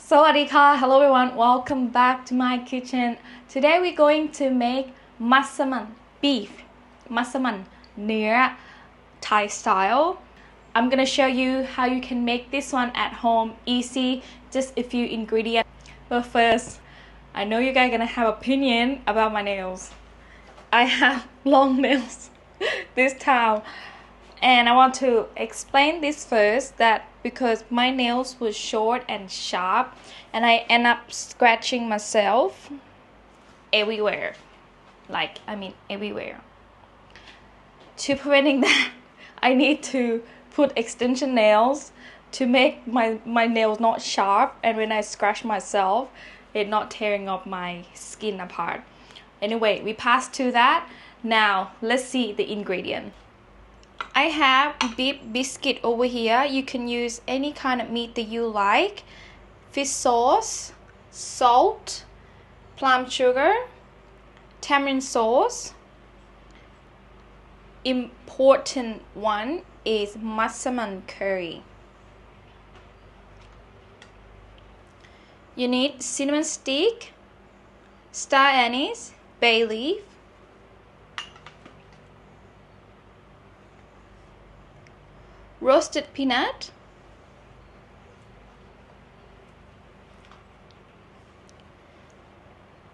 Sawadee-ka, hello everyone, welcome back to my kitchen. Today we're going to make Massaman beef, Massaman เนื้อ Thai style. I'm gonna show you how you can make this one at home, easy, just a few ingredients. But first, I know you guys are gonna have opinion about my nails. I have long nails this time. And I want to explain this first, that because my nails were short and sharp and I end up scratching myself everywhere, everywhere. To preventing that, I need to put extension nails to make my nails not sharp, and when I scratch myself it not tearing off my skin apart. Anyway, we passed to that. Now let's see the ingredient. I have beef biscuit over here. You can use any kind of meat that you like. Fish sauce, salt, plum sugar, tamarind sauce. Important one is Massaman curry. You need cinnamon stick, star anise, bay leaf, roasted peanut,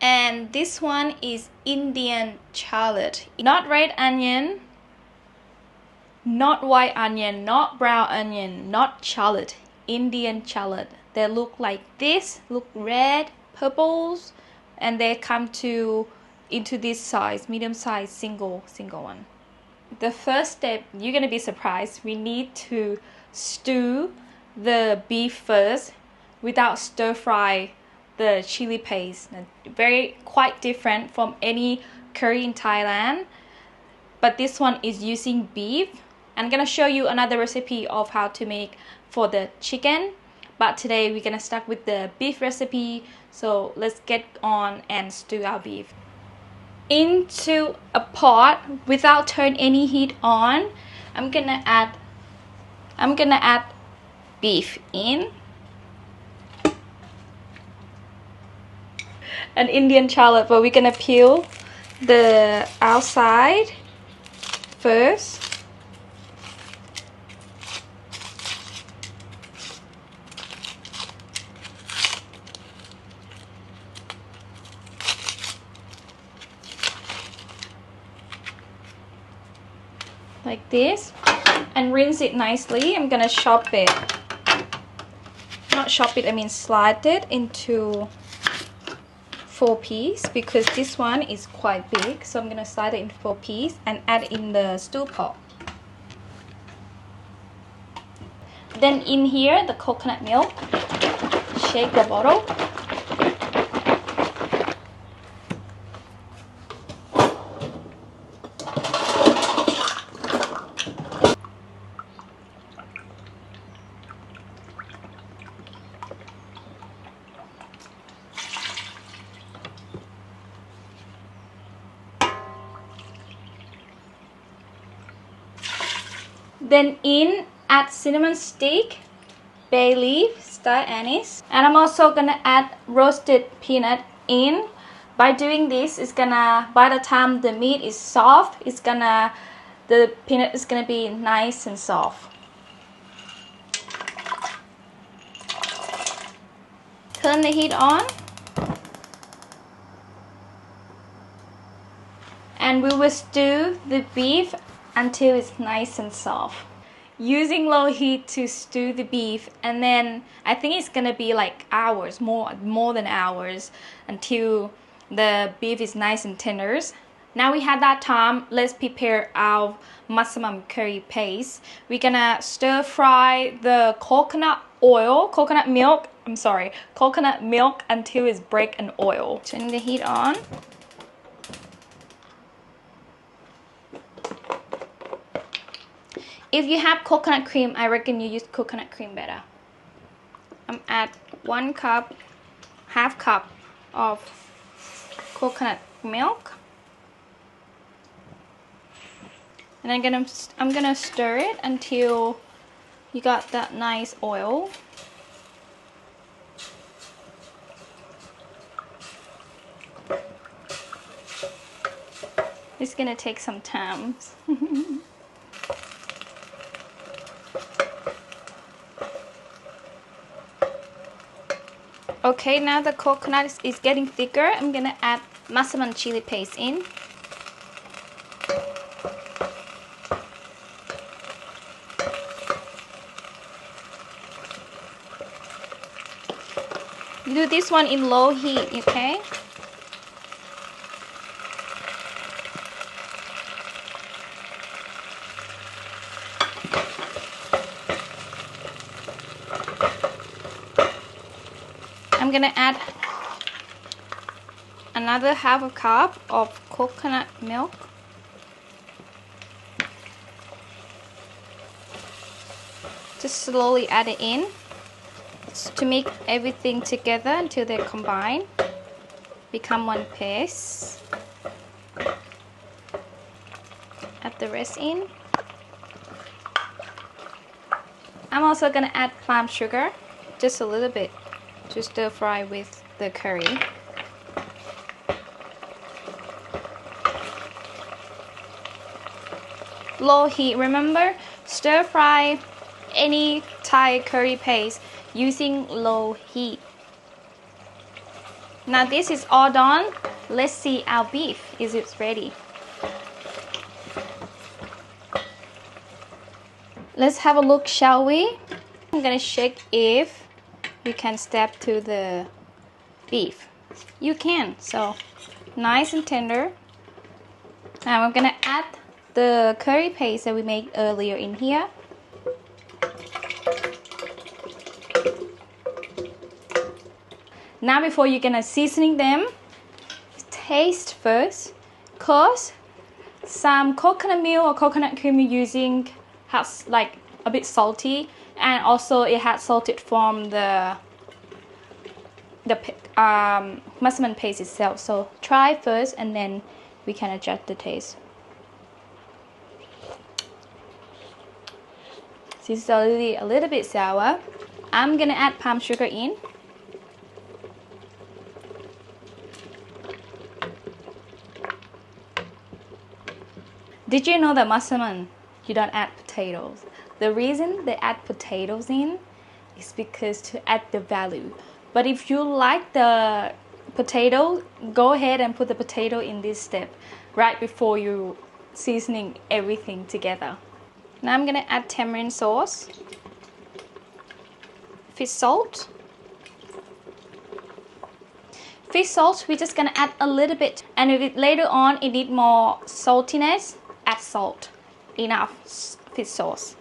and this one is Indian shallot, not red onion, not white onion, not brown onion, not shallot, Indian shallot. They look like this, look red, purples, and they come into this size, medium size, single one. The first step, you're gonna be surprised, we need to stew the beef first without stir fry the chili paste. Quite different from any curry in Thailand, but this one is using beef. I'm gonna show you another recipe of how to make for the chicken, but today we're gonna start with the beef recipe. So let's get on and stew our beef. Into a pot without turn any heat on, I'm gonna add beef in, an Indian shallot, but we're gonna peel the outside first. Like this, and rinse it nicely. I'm gonna chop it, not chop it, I mean slide it into 4 pieces because this one is quite big, so I'm gonna slide it into 4 pieces and add in the stew pot. Then in here the coconut milk, shake the bottle. Then add cinnamon stick, bay leaf, star anise, and I'm also gonna add roasted peanut in. By doing this, it's gonna, by the time the meat is soft, the peanut is gonna be nice and soft. Turn the heat on, and we will stew the beef until it's nice and soft. Using low heat to stew the beef, and then I think it's gonna be like hours, more than hours, until the beef is nice and tender. Now we had that time, let's prepare our Massaman curry paste. We're gonna stir fry the coconut milk until it's break an oil. Turn the heat on. If you have coconut cream, I reckon you use coconut cream better. I'm at 1 cup, half cup of coconut milk, and I'm gonna stir it until you got that nice oil. It's gonna take some time. Okay, now the coconut is getting thicker. I'm gonna add Massaman chili paste in. You do this one in low heat, okay? I'm gonna add another half a cup of coconut milk. Just slowly add it in to make everything together until they combine, become one paste. Add the rest in. I'm also gonna add palm sugar, just a little bit, to stir fry with the curry. Low heat. Remember, stir fry any Thai curry paste using low heat. Now this is all done. Let's see our beef. Is it ready? Let's have a look, shall we? I'm gonna shake if you can step to the beef. You can. So nice and tender. Now I'm gonna add the curry paste that we made earlier in here. Now before you're gonna seasoning them, taste first, cause some coconut milk or coconut cream you're using has like a bit salty, and also it has salted from the Massaman paste itself. So try first and then we can adjust the taste. This is already a little bit sour. I'm gonna add palm sugar in. Did you know that Massaman, you don't add potatoes? The reason they add potatoes in is because to add the value. But if you like the potato, go ahead and put the potato in this step right before you seasoning everything together. Now I'm gonna add tamarind sauce, fish salt. Fish salt, we're just gonna add a little bit, and if it, later on it need more saltiness, add salt. Enough fish sauce.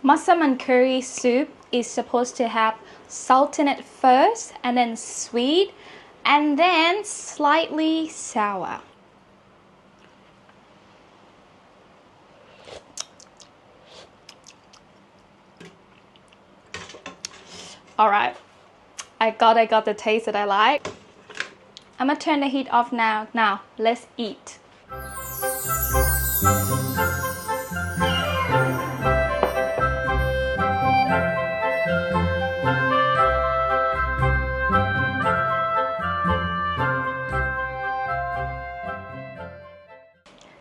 Massaman curry soup is supposed to have salt in it first, and then sweet, and then slightly sour. Alright, I got the taste that I like. I'm gonna turn the heat off now. Now, let's eat.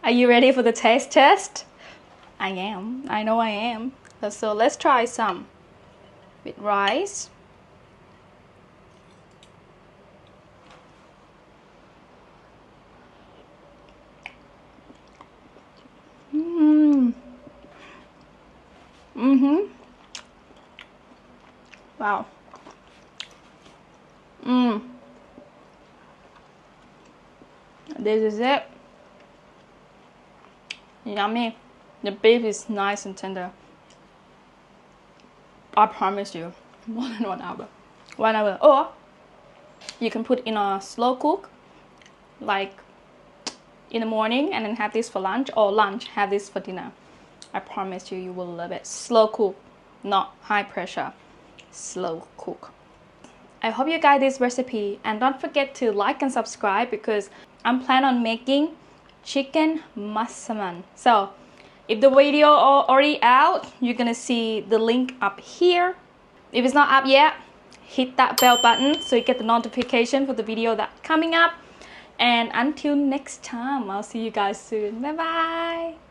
Are you ready for the taste test? I am. I know I am. So let's try some with rice. Wow. This is it. Yummy. The beef is nice and tender. I promise you, more than 1 hour. 1 hour. Or you can put in a slow cook, like in the morning, and then have this for lunch, or lunch, have this for dinner. I promise you, you will love it. Slow cook, not high pressure. Slow cook. I hope you guys this recipe, and don't forget to like and subscribe because I'm planning on making chicken massaman. So if the video already out, you're gonna see the link up here. If it's not up yet, hit that bell button so you get the notification for the video that's coming up. And until next time, I'll see you guys soon. Bye bye.